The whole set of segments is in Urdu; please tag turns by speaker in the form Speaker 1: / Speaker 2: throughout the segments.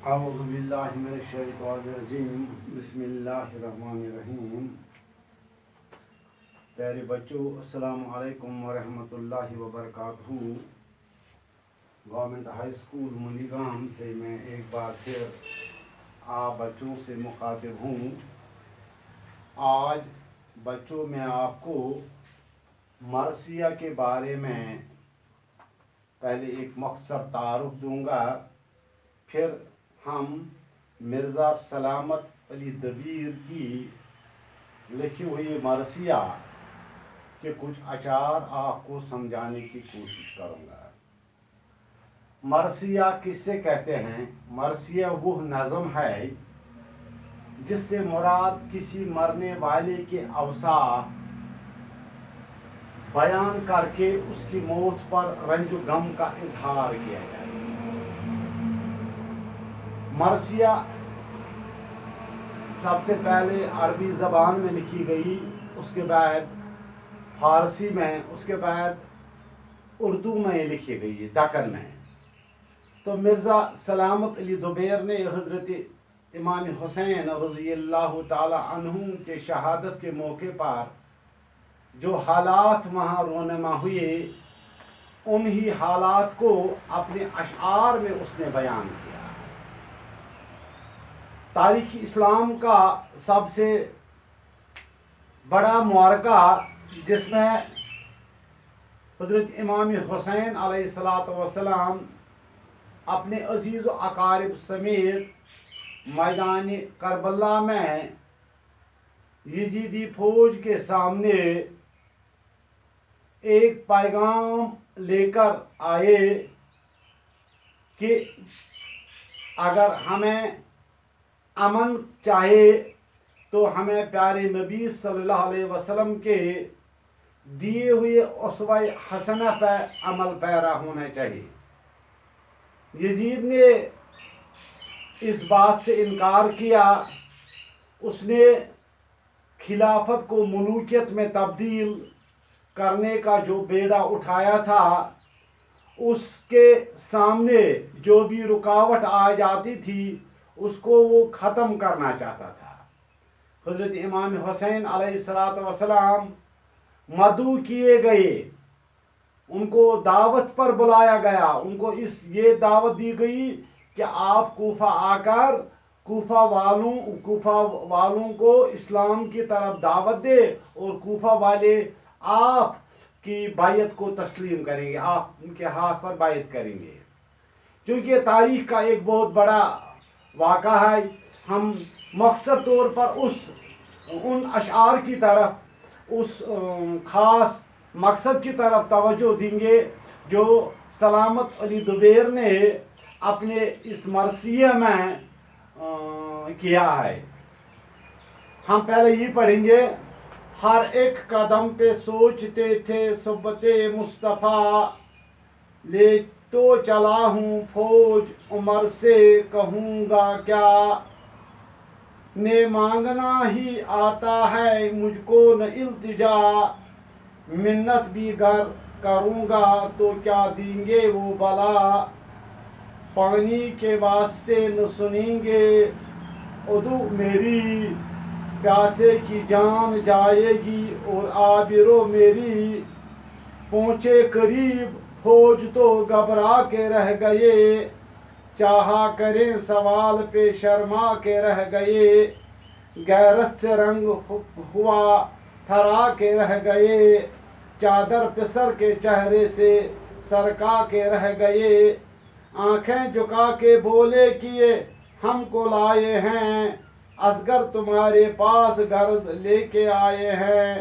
Speaker 1: اعوذ باللہ من الشیطان الرجیم بسم اللہ الرحمن الرحیم۔ پیارے بچوں، السلام علیکم ورحمۃ اللہ وبرکاتہ۔ گورنمنٹ ہائی اسکول منیگام سے میں ایک بار پھر آپ بچوں سے مخاطب ہوں۔ آج بچوں میں آپ کو مرثیہ کے بارے میں پہلے ایک مختصر تعارف دوں گا، پھر ہم مرزا سلامت علی دبیر کی لکھی ہوئی مرثیہ کے کچھ اشعار آپ کو سمجھانے کی کوشش کروں گا۔ مرثیہ کس سے کہتے ہیں؟ مرثیہ وہ نظم ہے جس سے مراد کسی مرنے والے کے اوصاف بیان کر کے اس کی موت پر رنج و غم کا اظہار کیا جائے۔ مرثیہ سب سے پہلے عربی زبان میں لکھی گئی، اس کے بعد فارسی میں، اس کے بعد اردو میں لکھی گئی دکن میں۔ تو مرزا سلامت علی دبیر نے حضرت امام حسین رضی اللہ تعالی عنہ کے شہادت کے موقع پر جو حالات وہاں رونما ہوئے، انہی حالات کو اپنے اشعار میں اس نے بیان کیا۔ تاریخ اسلام کا سب سے بڑا معرکہ جس میں حضرت امام حسین علیہ السلام اپنے عزیز و اقارب سمیت میدان کربلا میں یزیدی فوج کے سامنے ایک پیغام لے کر آئے کہ اگر ہمیں امن چاہے تو ہمیں پیارے نبی صلی اللہ علیہ وسلم کے دیے ہوئے اسوہ حسنہ پہ عمل پیرا ہونا چاہیے۔ یزید نے اس بات سے انکار کیا، اس نے خلافت کو ملوکیت میں تبدیل کرنے کا جو بیڑا اٹھایا تھا، اس کے سامنے جو بھی رکاوٹ آ جاتی تھی اس کو وہ ختم کرنا چاہتا تھا۔ حضرت امام حسین علیہ السلام مدعو کیے گئے، ان کو دعوت پر بلایا گیا، ان کو یہ دعوت دی گئی کہ آپ کوفہ آ کر کوفہ والوں کو اسلام کی طرف دعوت دے اور کوفہ والے آپ کی بیعت کو تسلیم کریں گے، آپ ان کے ہاتھ پر بیعت کریں گے۔ کیونکہ تاریخ کا ایک بہت بڑا واقعہ ہے، ہم مختصر طور پر ان اشعار کی طرف، اس خاص مقصد کی طرف توجہ دیں گے جو سلامت علی دبیر نے اپنے اس مرثیہ میں کیا ہے۔ ہم پہلے یہ پڑھیں گے۔ ہر ایک قدم پہ سوچتے تھے صحبت مصطفیٰ، لے تو چلا ہوں فوج عمر سے کہوں گا کیا، نے مانگنا ہی آتا ہے مجھ کو نہ التجا، منت بھی گر کروں گا تو کیا دیں گے وہ بلا، پانی کے واسطے نہ سنیں گے ادو میری، پیاسے کی جان جائے گی اور آبرو میری، پہنچے قریب فوج تو گھبرا کے رہ گئے، چاہا کریں سوال پہ شرما کے رہ گئے، غیرت سے رنگ ہوا تھرا کے رہ گئے، چادر پسر کے چہرے سے سرکا کے رہ گئے، آنکھیں جھکا کے بولے کیے ہم کو لائے ہیں، اصغر تمہارے پاس غرض لے کے آئے ہیں،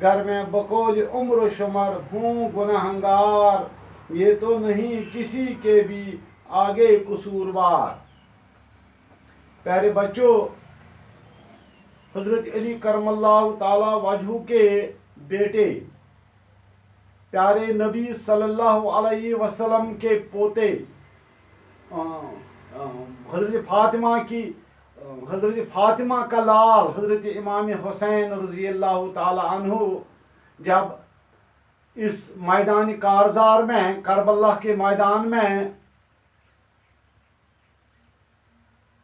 Speaker 1: گھر میں بقول عمر و شمر ہوں گنہگار، یہ تو نہیں کسی کے بھی آگے قصوروار۔ پیارے بچوں، حضرت علی کرم اللہ تعالی وجہہ کے بیٹے، پیارے نبی صلی اللہ علیہ وسلم کے پوتے، حضرت فاطمہ کا لال حضرت امام حسین رضی اللہ تعالی عنہ جب اس میدان کارزار میں، کربلا کے میدان میں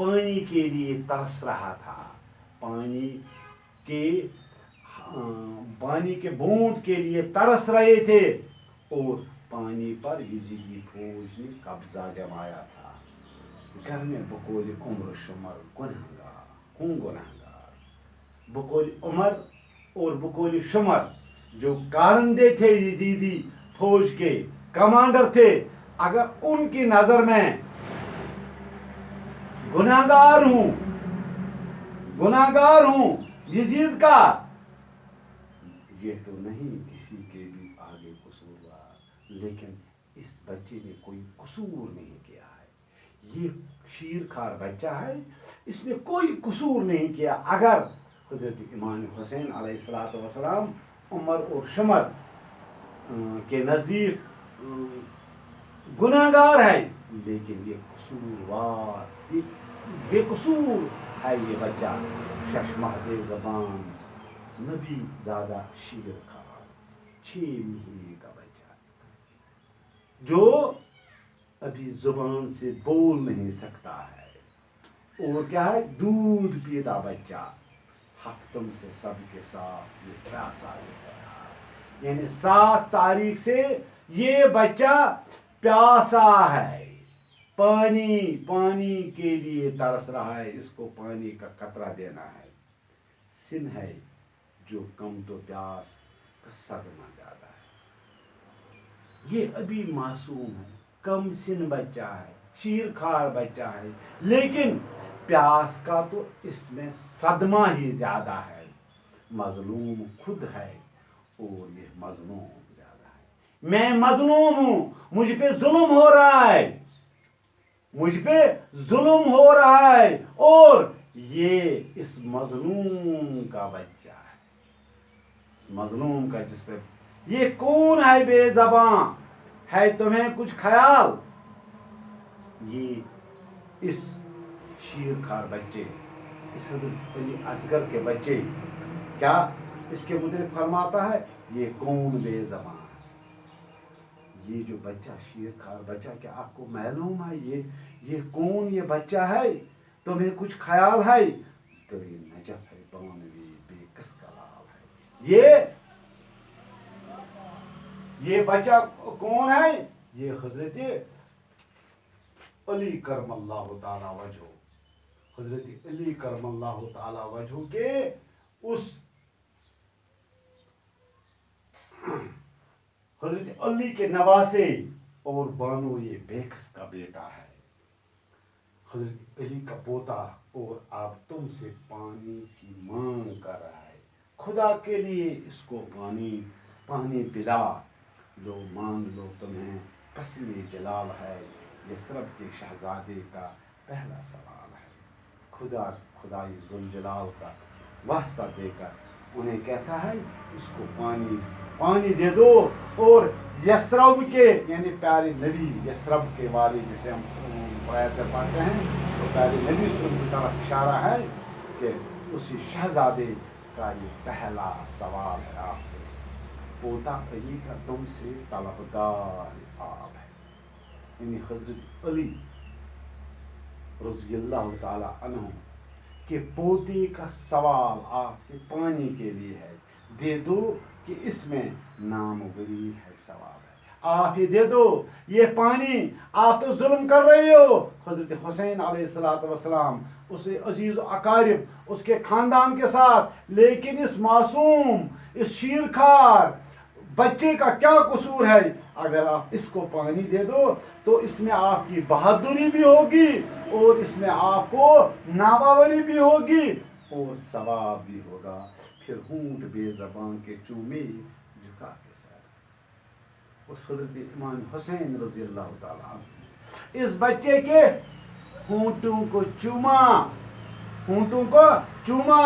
Speaker 1: پانی کے لیے ترس رہا تھا، پانی کے بوند کے لیے ترس رہے تھے، اور پانی پر یزیدی فوج نے قبضہ جمایا تھا۔ گھر میں بقول عمر شمر گنہگار، بقول عمر اور بقول شمر جو کارندے تھے، یزیدی فوج کے کمانڈر تھے، اگر ان کی نظر میں گنہگار ہوں یزید کا، یہ تو نہیں کسی کے بھی آگے قصوروار، لیکن اس بچے نے کوئی قصور نہیں کیا ہے، یہ شیر کھار بچہ ہے، اس نے کوئی قصور نہیں کیا۔ اگر حضرت امام حسین علیہ السلام عمر اور شمر کے نزدیک گناہگار ہے، لیکن یہ قصوروار، یہ بے قصور ہے، یہ بچہ ششمہ زبان نبی زادہ شیر کھار 6 مہینے کا بچہ جو ابھی زبان سے بول نہیں سکتا ہے، اور کیا ہے، دودھ پیتا بچہ، ہفتم سے سب کے ساتھ یہ پیاسا لیتا ہے، یعنی 7 تاریخ سے یہ بچہ پیاسا ہے، پانی کے لیے ترس رہا ہے، اس کو پانی کا قطرہ دینا ہے۔ سن ہے جو کم تو پیاس کا صدمہ زیادہ ہے، یہ ابھی معصوم ہے، کم سن بچہ ہے، شیر کھار بچہ ہے، لیکن پیاس کا تو اس میں صدمہ ہی زیادہ ہے، مظلوم خود ہے اور یہ مظلوم زیادہ ہے، میں مظلوم ہوں، مجھ پہ ظلم ہو رہا ہے، اور یہ اس مظلوم کا بچہ ہے، اس مظلوم کا، جس پہ یہ کون ہے بے زباں، ہے تمہیں کچھ خیال؟ یہ اس شیر کھار بچے، اس حضرت علی اصغر کے بچے، کیا اس کے متعلق فرماتا ہے، یہ کون بے زباں ہے، یہ جو بچہ شیر کھار بچہ، کیا آپ کو معلوم ہے یہ کون یہ بچہ ہے؟ تمہیں کچھ خیال ہے؟ تیری نجف ہے بانوی بے کس کا لال ہے، یہ بچہ کون ہے؟ یہ حضرت علی کرم اللہ تعالی وجہ، حضرت علی کرم اللہ تعالی وجہ کے اس حضرت علی کے نواسے اور بانو یہ بیکس کا بیٹا ہے، حضرت علی کا پوتا، اور آپ تم سے پانی کی مانگ کر رہا ہے، خدا کے لیے اس کو پانی پلا لو، مانگ لو، تمہیں قسم جلال ہے، یثرب کے شہزادے کا پہلا سوال ہے۔ خدائی ذوالجلال کا واسطہ دے کر انہیں کہتا ہے، اس کو پانی دے دو، اور یثرب کے، یعنی پیارے نبی یثرب کے والد، جسے ہم روایت میں پڑھتے ہیں، تو پیارے نبی صلی اللہ علیہ وسلم کی طرف اشارہ ہے کہ اسی شہزادے کا یہ پہلا سوال ہے آپ سے، پوتا علی کا تم سے طلبگار آپ ہے، یعنی حضرت علی رضی اللہ تعالی عنہ کہ پوتے کا سوال آپ سے پانی کے لیے ہے، دے دو کہ اس میں ناموری ہے، ثواب ہے، آپ ہی دے دو یہ پانی، آپ تو ظلم کر رہے ہو۔ حضرت حسین علیہ السلام اس عزیز و اقارب اس کے خاندان کے ساتھ، لیکن اس معصوم، اس شیر کھار بچے کا کیا قصور ہے؟ اگر آپ اس کو پانی دے دو تو اس میں آپ کی بہادری بھی ہوگی، اور اس میں آپ کو ناباوری بھی ہوگی، اور ثواب بھی ہوگا۔ پھر ہونٹ بے زبان کے چومے جھکا کے سر، اس حضرت امام حسین رضی اللہ تعالیٰ عنہ اس بچے کے ہونٹوں کو چوما،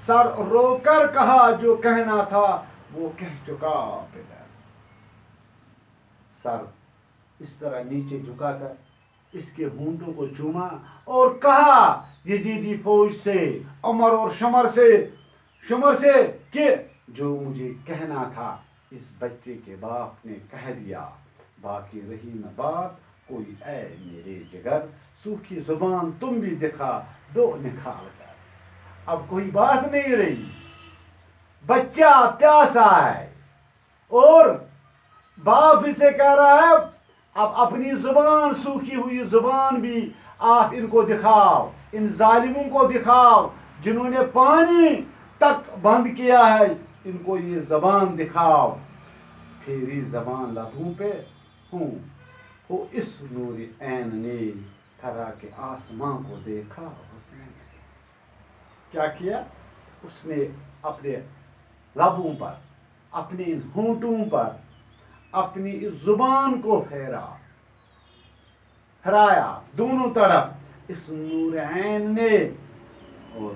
Speaker 1: سر رو کر کہا جو کہنا تھا وہ کہہ چکا پدر، سر اس طرح نیچے جھکا کر اس کے ہونٹوں کو چوما، اور کہا یزیدی فوج سے، عمر اور شمر سے کہ جو مجھے کہنا تھا اس بچے کے باپ نے کہہ دیا، باقی رہی نہ بات کوئی اے میرے جگر سوکھی زبان تم بھی دکھا دو نکال کر. اب کوئی بات نہیں رہی. بچہ پیاسا ہے اور باپ اسے کہہ رہا ہے اب اپنی زبان سوکھی ہوئی زبان بھی آپ ان کو دکھاؤ, ان ظالموں کو دکھاؤ جنہوں نے پانی تک بند کیا ہے, ان کو یہ زبان دکھاؤ. پھیری زبان لبوں پہ ہوں وہ اس نور عین نے تھرا کے آسماں کو دیکھا. اس نے کیا کیا؟ اس نے اپنے لبوں پر, اپنے ہونٹوں پر اپنی اس زبان کو پھیرایا دونوں طرف اس نور عین نے, اور